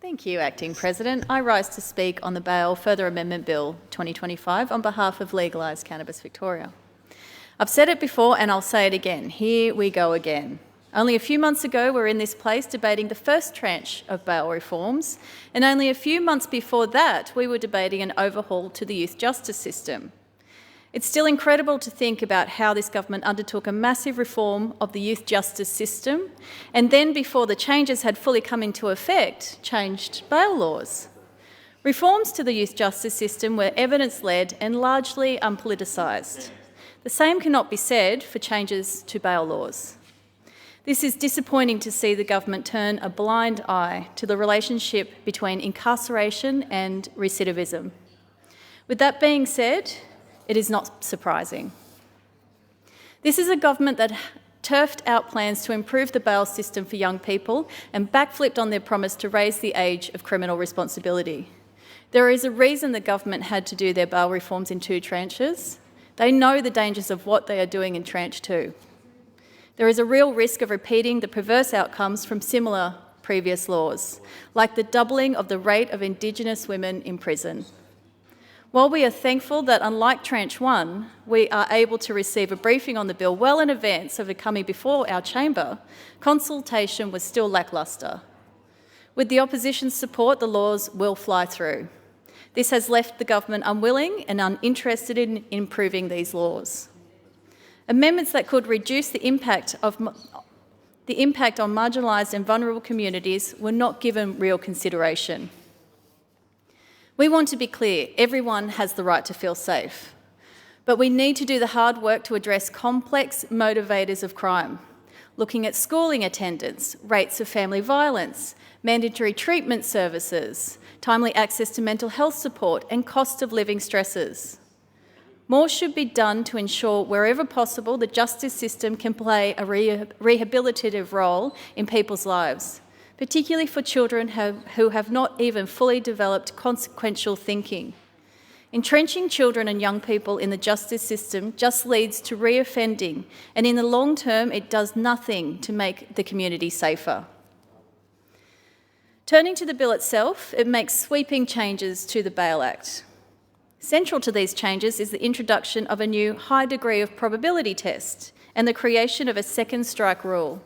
Thank you, Acting President. I rise to speak on the Bail Further Amendment Bill 2025 on behalf of Legalised Cannabis Victoria. I've said it before and I'll say it again. Here we go again. Only a few months ago, we were in this place debating the first tranche of bail reforms, and only a few months before that, we were debating an overhaul to the youth justice system. It's still incredible to think about how this government undertook a massive reform of the youth justice system, and then before the changes had fully come into effect, changed bail laws. Reforms to the youth justice system were evidence-led and largely unpoliticised. The same cannot be said for changes to bail laws. This is disappointing to see the government turn a blind eye to the relationship between incarceration and recidivism. With that being said, it is not surprising. This is a government that turfed out plans to improve the bail system for young people and backflipped on their promise to raise the age of criminal responsibility. There is a reason the government had to do their bail reforms in two tranches. They know the dangers of what they are doing in tranche two. There is a real risk of repeating the perverse outcomes from similar previous laws, like the doubling of the rate of Indigenous women in prison. While we are thankful that, unlike tranche one, we are able to receive a briefing on the bill well in advance of it coming before our chamber, consultation was still lacklustre. With the opposition's support, the laws will fly through. This has left the government unwilling and uninterested in improving these laws. Amendments that could reduce the impact on marginalised and vulnerable communities were not given real consideration. We want to be clear, everyone has the right to feel safe, but we need to do the hard work to address complex motivators of crime, looking at schooling attendance, rates of family violence, mandatory treatment services, timely access to mental health support, and cost of living stresses. More should be done to ensure, wherever possible, the justice system can play a rehabilitative role in people's lives, particularly for children who have not even fully developed consequential thinking. Entrenching children and young people in the justice system just leads to reoffending, and in the long term, it does nothing to make the community safer. Turning to the bill itself, it makes sweeping changes to the Bail Act. Central to these changes is the introduction of a new high degree of probability test and the creation of a second strike rule.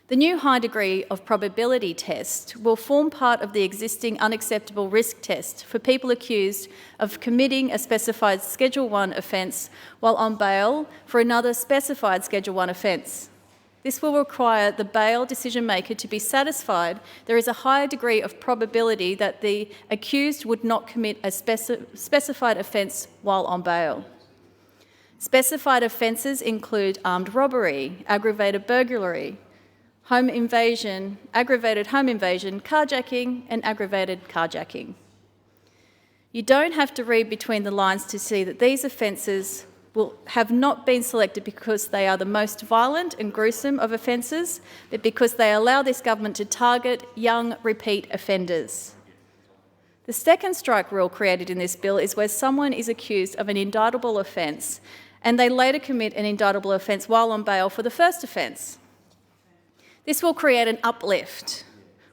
The new high degree of probability test will form part of the existing unacceptable risk test for people accused of committing a specified Schedule 1 offence while on bail for another specified Schedule 1 offence. This will require the bail decision-maker to be satisfied there is a higher degree of probability that the accused would not commit a specified offence while on bail. Specified offences include armed robbery, aggravated burglary, home invasion, aggravated home invasion, carjacking, and aggravated carjacking. You don't have to read between the lines to see that these offences have not been selected because they are the most violent and gruesome of offences, but because they allow this government to target young repeat offenders. The second strike rule created in this bill is where someone is accused of an indictable offence and they later commit an indictable offence while on bail for the first offence. This will create an uplift,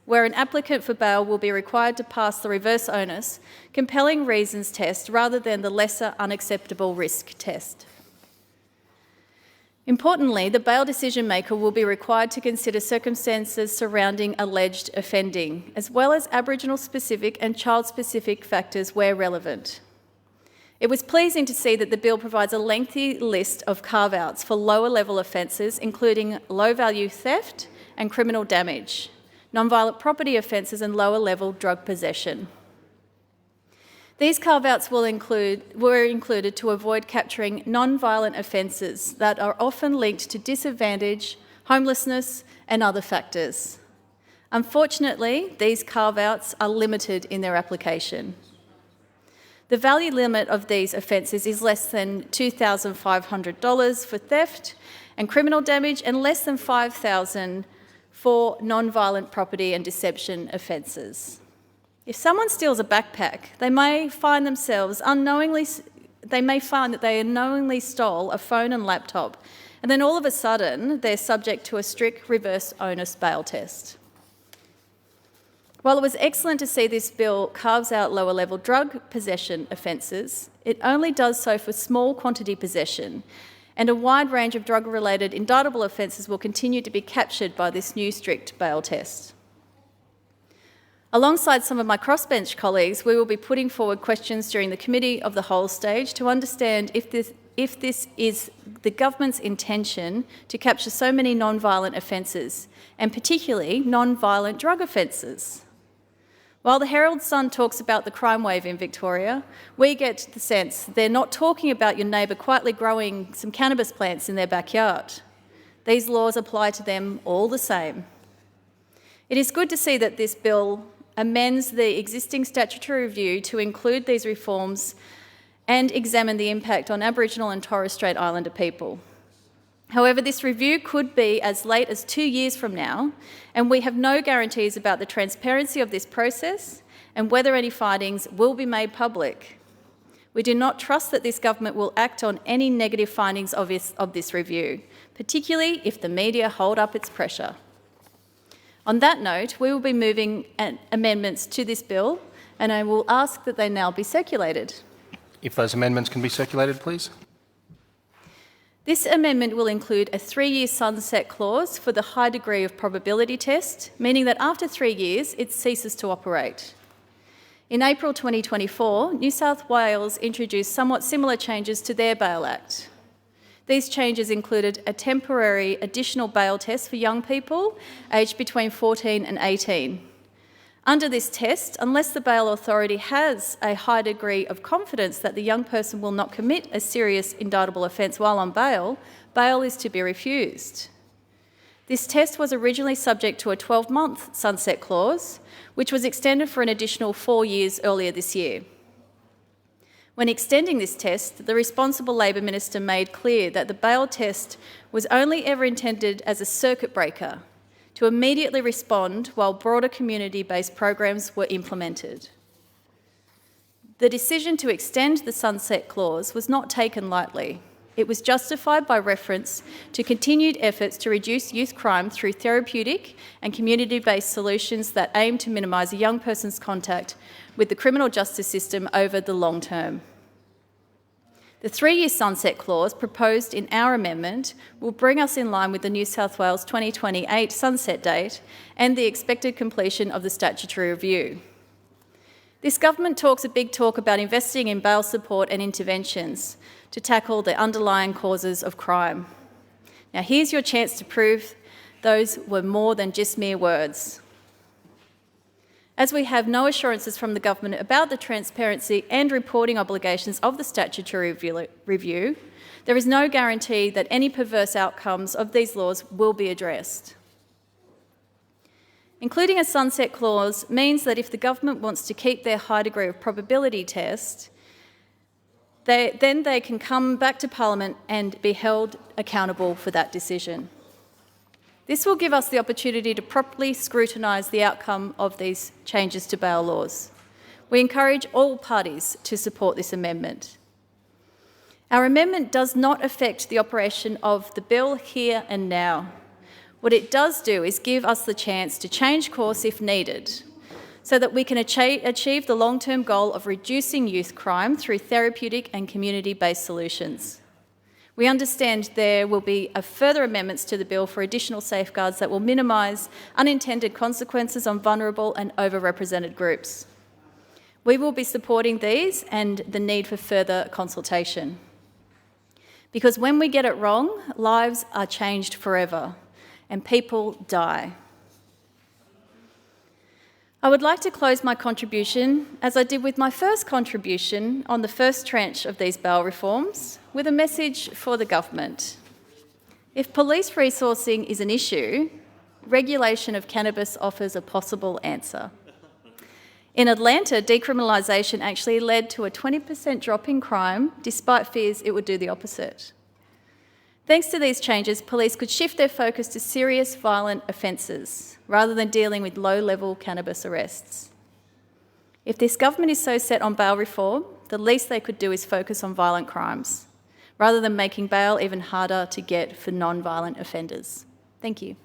where an applicant for bail will be required to pass the reverse onus, compelling reasons test rather than the lesser unacceptable risk test. Importantly, the bail decision-maker will be required to consider circumstances surrounding alleged offending, as well as Aboriginal-specific and child-specific factors where relevant. It was pleasing to see that the bill provides a lengthy list of carve-outs for lower-level offences, including low-value theft and criminal damage, non-violent property offences and lower-level drug possession. These carve-outs were included to avoid capturing non-violent offences that are often linked to disadvantage, homelessness and other factors. Unfortunately, these carve-outs are limited in their application. The value limit of these offences is less than $2,500 for theft and criminal damage and less than $5,000 for non-violent property and deception offences. If someone steals a backpack, they may find that they unknowingly stole a phone and laptop, and then all of a sudden they're subject to a strict reverse onus bail test. While it was excellent to see this bill carves out lower-level drug possession offences, it only does so for small quantity possession, and a wide range of drug-related indictable offences will continue to be captured by this new strict bail test. Alongside some of my crossbench colleagues, we will be putting forward questions during the committee of the whole stage to understand if this is the government's intention to capture so many non-violent offences, and particularly non-violent drug offences. While the Herald Sun talks about the crime wave in Victoria, we get the sense they're not talking about your neighbour quietly growing some cannabis plants in their backyard. These laws apply to them all the same. It is good to see that this bill amends the existing statutory review to include these reforms and examine the impact on Aboriginal and Torres Strait Islander people. However, this review could be as late as 2 years from now, and we have no guarantees about the transparency of this process and whether any findings will be made public. We do not trust that this government will act on any negative findings of this review, particularly if the media hold up its pressure. On that note, we will be moving amendments to this bill, and I will ask that they now be circulated. If those amendments can be circulated, please. This amendment will include a 3-year sunset clause for the high degree of probability test, meaning that after 3 years, it ceases to operate. In April 2024, New South Wales introduced somewhat similar changes to their Bail Act. These changes included a temporary additional bail test for young people aged between 14 and 18. Under this test, unless the bail authority has a high degree of confidence that the young person will not commit a serious indictable offence while on bail, bail is to be refused. This test was originally subject to a 12-month sunset clause, which was extended for an additional 4 years earlier this year. When extending this test, the responsible Labor Minister made clear that the bail test was only ever intended as a circuit breaker, to immediately respond while broader community-based programs were implemented. The decision to extend the sunset clause was not taken lightly. It was justified by reference to continued efforts to reduce youth crime through therapeutic and community-based solutions that aim to minimise a young person's contact with the criminal justice system over the long term. The 3-year sunset clause proposed in our amendment will bring us in line with the New South Wales 2028 sunset date and the expected completion of the statutory review. This government talks a big talk about investing in bail support and interventions to tackle the underlying causes of crime. Now, here's your chance to prove those were more than just mere words. As we have no assurances from the government about the transparency and reporting obligations of the statutory review, there is no guarantee that any perverse outcomes of these laws will be addressed. Including a sunset clause means that if the government wants to keep their high degree of probability test, then they can come back to Parliament and be held accountable for that decision. This will give us the opportunity to properly scrutinise the outcome of these changes to bail laws. We encourage all parties to support this amendment. Our amendment does not affect the operation of the bill here and now. What it does do is give us the chance to change course if needed, so that we can achieve the long-term goal of reducing youth crime through therapeutic and community-based solutions. We understand there will be further amendments to the bill for additional safeguards that will minimise unintended consequences on vulnerable and overrepresented groups. We will be supporting these and the need for further consultation. Because when we get it wrong, lives are changed forever and people die. I would like to close my contribution, as I did with my first contribution on the first tranche of these bail reforms, with a message for the government. If police resourcing is an issue, regulation of cannabis offers a possible answer. In Atlanta, decriminalisation actually led to a 20% drop in crime, despite fears it would do the opposite. Thanks to these changes, police could shift their focus to serious violent offences, rather than dealing with low-level cannabis arrests. If this government is so set on bail reform, the least they could do is focus on violent crimes, rather than making bail even harder to get for non-violent offenders. Thank you.